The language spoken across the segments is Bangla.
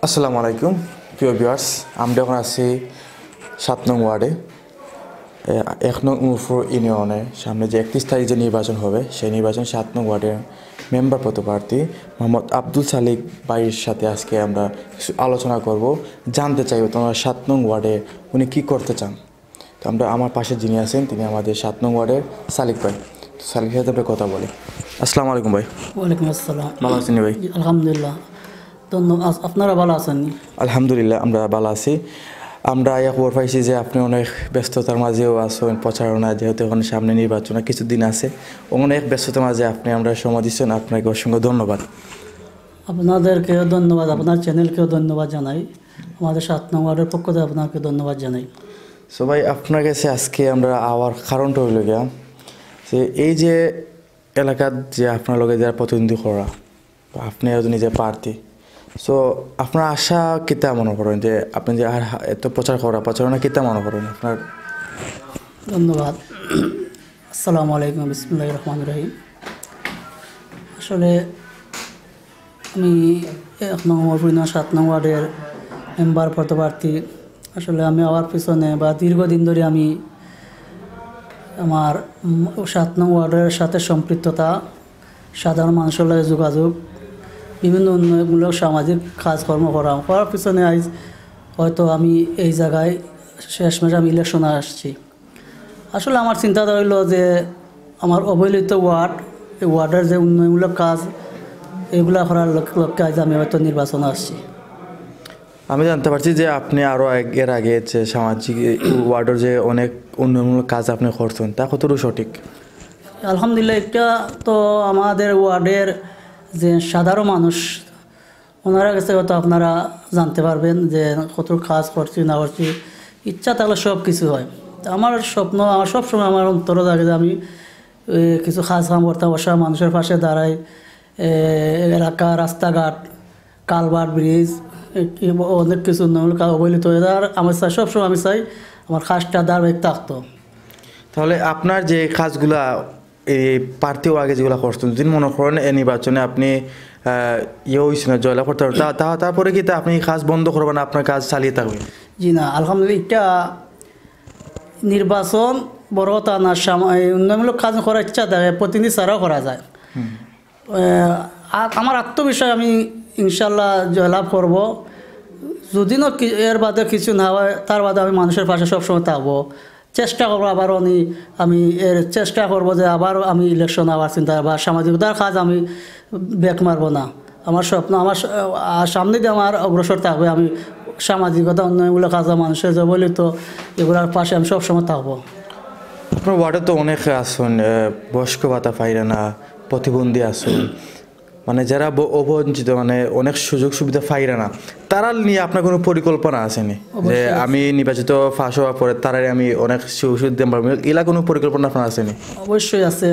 আসসালামু আলাইকুম প্রিয় ভিউয়ার্স, আমরা এখন আছি 7 নং ওয়ার্ডে 1 নং উমরপুর ইউনিয়নে সামনে যে 31 তারিখ যে নির্বাচন হবে সেই নির্বাচন 7 নং ওয়ার্ডের মেম্বার পদপ্রার্থী মোহাম্মদ আব্দুল সালিক ভাইয়ের সাথে আজকে আমরা কিছু আলোচনা করব। জানতে চাইব তোমরা 7 নং ওয়ার্ডে উনি কী করতে চান। তো আমরা আমার পাশে যিনি আছেন তিনি আমাদের 7 নং ওয়ার্ডের সালিক ভাই। তো সালিকের সাথে আমরা কথা বলি। আসসালামু আলাইকুম ভাই। ওয়ালাইকুম আসসালাম। ভালো আছেন ভাই? আলহামদুলিল্লাহ। ধন্যবাদ। আপনারা ভালো আছেন? আলহামদুলিল্লাহ আমরা ভালো আছি। আমরা খবর পাইছি যে আপনি অনেক ব্যস্ততার মাঝেও আছেন, প্রচারণা যেহেতু এখন সামনে নির্বাচন কিছুদিন আছে, অনেক ব্যস্ততার মাঝে আপনি আমরা সময় দিচ্ছেন, আপনাকে অসংখ্য ধন্যবাদ। আপনাদেরকেও ধন্যবাদ, আপনার চ্যানেলকেও ধন্যবাদ জানাই, আমাদের 7 নং ওয়ার্ডের পক্ষ থেকে আপনাকে ধন্যবাদ জানাই। সো ভাই, আপনার কাছে আজকে আমরা আওয়ার কারণটা হইল গিয়া যে এই যে এলাকার যে আপনার লোকের যারা প্রতিনিধি করা আপনি নিজে প্রার্থী, সো আপনার আশা কিতা মনে করেন যে আপনি যে আর এত প্রচারণা কিতা মনে করেন আপনার? ধন্যবাদ। আসসালামু আলাইকুম, বিসমিল্লাহির রহমানির রহিম। আসলে আমি 1 নং উমরপুর 7 নং ওয়ার্ডের মেম্বার পদপ্রার্থী। আসলে আমি আমার পিছনে বা দীর্ঘদিন ধরে আমি আমার 7 নং ওয়ার্ডের সাথে সম্পৃক্ততা, সাধারণ মানুষের সাথে যোগাযোগ, বিভিন্ন উন্নয়নমূলক সামাজিক কাজকর্ম করার পিছনে আজ হয়তো আমি এই জায়গায় শেষমেশ আমি ইলেকশনে আসছি। আসলে আমার চিন্তাধারা হইল যে আমার অবহেলিত ওয়ার্ড, এই ওয়ার্ডের যে উন্নয়নমূলক কাজ এগুলা করার লক্ষ্যে আজ আমি হয়তো নির্বাচনে আসছি। আমি জানতে পারছি যে আপনি আরও এর আগে যে সামাজিক ওয়ার্ডের যে অনেক উন্নয়নমূলক কাজ আপনি করছেন, তা কতটুকু সঠিক? আলহামদুলিল্লাহ, এটা তো আমাদের ওয়ার্ডের যে সাধারণ মানুষ ওনারা কাছে হয়তো আপনারা জানতে পারবেন যে কত কাজ করছি না করছি। ইচ্ছা থাকলে সব কিছু হয়। আমার স্বপ্ন, আমার সবসময় আমার অন্তরে থাকে যে আমি কিছু কাজ কাম করতাম, অসহায় মানুষের পাশে দাঁড়াই, এলাকা রাস্তাঘাট, কালভার্ট, ব্রিজ, অনেক কিছু অবহেলিত হয়ে যায়। আর আমার চাই সবসময় আমি চাই আমার কাজটা ধারাবাহিক থাকতো। তাহলে আপনার যে কাজগুলা এই প্রার্থীও আগে যেগুলো করতেন, যদি মনে করেন এই নির্বাচনে আপনি হয়েছেন জয়লাভ করতে পারবেন, তারপরে কি আপনি কাজ বন্ধ করবেন, আপনার কাজ চালিয়ে থাকবেন? জি না, আলহামদুলিল্লাহ, এটা নির্বাচন বড় কথা না, উন্নয়নমূলক কাজ করার ইচ্ছা থাকে, প্রতিনিধি ছাড়াও করা যায়। আমার আত্মবিশ্বাস আমি ইনশাল্লাহ জয়লাভ করব। যদি না এর বাদে কিছু না হয়, তার বাদে আমি মানুষের পাশে সবসময় থাকবো, চেষ্টা করবো। আবারও আমি এর চেষ্টা করবো যে আবারও আমি ইলেকশন আবার চিন্তা বা সামাজিকতার কাজ আমি ব্যাক মারবো না। আমার স্বপ্ন আমার সামনে দিয়ে আমার অগ্রসর থাকবে। আমি সামাজিকতা, উন্নয়নমূলক কাজ, মানুষের যে বলি তো এগুলোর পাশে আমি সবসময় থাকবো। আপনার ওয়ার্ডে তো অনেক আসুন বয়স্ক ভাতা পাইরে না, প্রতিবন্ধী আসুন, মানে যারা অবঞ্চিত, মানে অনেক সুযোগ সুবিধা পাইরে না, তারা নিয়ে আপনার কোনো পরিকল্পনা আসেনি যে আমি নির্বাচিত ফাঁস হওয়ার পরে তারাই আমি অনেক সুযোগ দিতে পারবো, এলা কোনো পরিকল্পনা আপনার আসেনি? অবশ্যই আছে।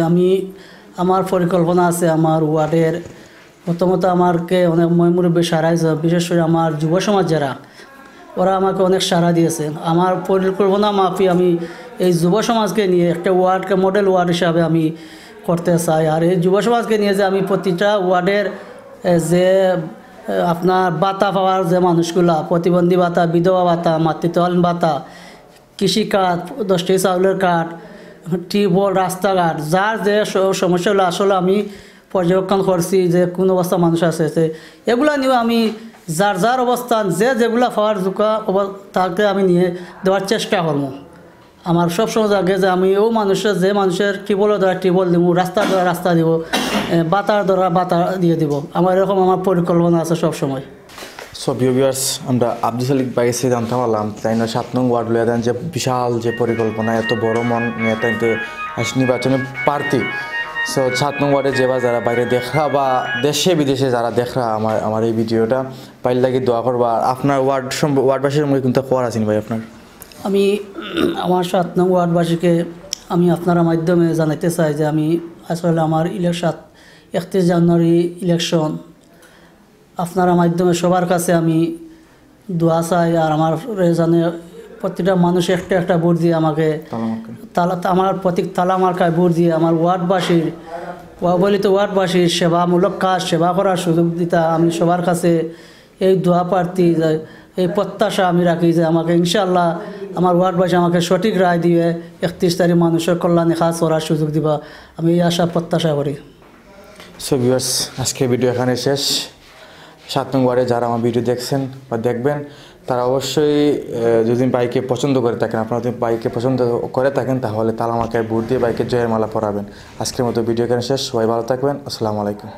আমার পরিকল্পনা আছে। আমার ওয়ার্ডের প্রথমত আমাকে অনেক মুরব্বী সারা দিয়েছে, বিশেষ করে আমার যুব সমাজ যারা, ওরা আমাকে অনেক সাড়া দিয়েছে। আমার পরিকল্পনা মাফি আমি এই যুব সমাজকে নিয়ে একটা ওয়ার্ডকে মডেল ওয়ার্ড হিসাবে আমি করতে চাই। আর এই যুব সমাজকে নিয়ে যে আমি প্রতিটা ওয়ার্ডের যে আপনার ভাতা পাওয়ার যে মানুষগুলা, প্রতিবন্ধী ভাতা, বিধবা ভাতা, মাতৃত্বকালীন ভাতা, কৃষিকাজ, 10টি চাউলের কার্ড, টিউবওয়েল, রাস্তাঘাট, যার যে সমস্যাগুলো আসলে আমি পর্যবেক্ষণ করছি যে কোন অবস্থা মানুষ আছে, এগুলা নিয়ে আমি যার অবস্থান যেগুলা পাওয়ার যোগ্য তাকে আমি নিয়ে দেওয়ার চেষ্টা করবো। আমার সবসময় জাগে যে আমি মানুষের টিউবওয়েলের দ্বারা টিউবওয়েল দিব, রাস্তার দ্বারা রাস্তা দিব, বাতার দ্বারা বাতা দিয়ে দিব। আমার এরকম আমার পরিকল্পনা আছে সবসময়। সো ভিউয়ার্স, আমরা আব্দুল সালিক ভাইয়ের সাথে জানতে পারলাম তাই না 7 নং ওয়ার্ড লয়ে দেন যে বিশাল যে পরিকল্পনা, এত বড় মন নেতা নির্বাচনে প্রার্থী। সো 7 নং ওয়ার্ডে যারা বাইরে দেখা বা দেশে বিদেশে যারা দেখা আমার এই ভিডিওটা পাইলে লাগে দোয়া করবা। আপনার ওয়ার্ডবাসীর মধ্যে কিন্তু খবর আছেন ভাই আপনার? আমি আমার 7 নং ওয়ার্ডবাসীকে আমি আপনার মাধ্যমে জানাইতে চাই যে আমি আসলে আমার 31 জানুয়ারি ইলেকশন আপনার মাধ্যমে সবার কাছে আমি দোয়া চাই। আর আমার জানে প্রতিটা মানুষ একটা ভোট দিয়ে আমাকে আমার প্রতীক তালা মার্কায় ভোট দিয়ে আমার ওয়ার্ডবাসীর অবহেলিত ওয়ার্ডবাসীর সেবামূলক কাজ সেবা করার সুযোগ দিতা আমি সবার কাছে এই দোয়া প্রার্থী যে এই প্রত্যাশা আমি রাখি যে আমাকে ইনশাআল্লাহ আমার ওয়ার্ডবাসী আমাকে সঠিক রায় দিয়ে 31 তারিখ মানুষের কল্যাণে কাজ করার সুযোগ দিবা, আমি এই আশা প্রত্যাশা করি। সো ভিউয়ার্স, আজকে ভিডিও এখানে শেষ। 7 নং ওয়ার্ডে যারা আমার ভিডিও দেখছেন বা দেখবেন তারা অবশ্যই যদি বাইকে পছন্দ করে থাকেন, আপনারা যদি বাইকে পছন্দ করে থাকেন তাহলে তারা আমাকে ভোট দিয়ে বাইকের জয়ের মালা পরাবেন। আজকের মতো ভিডিও এখানে শেষ। সবাই ভালো থাকবেন। আসসালামু আলাইকুম।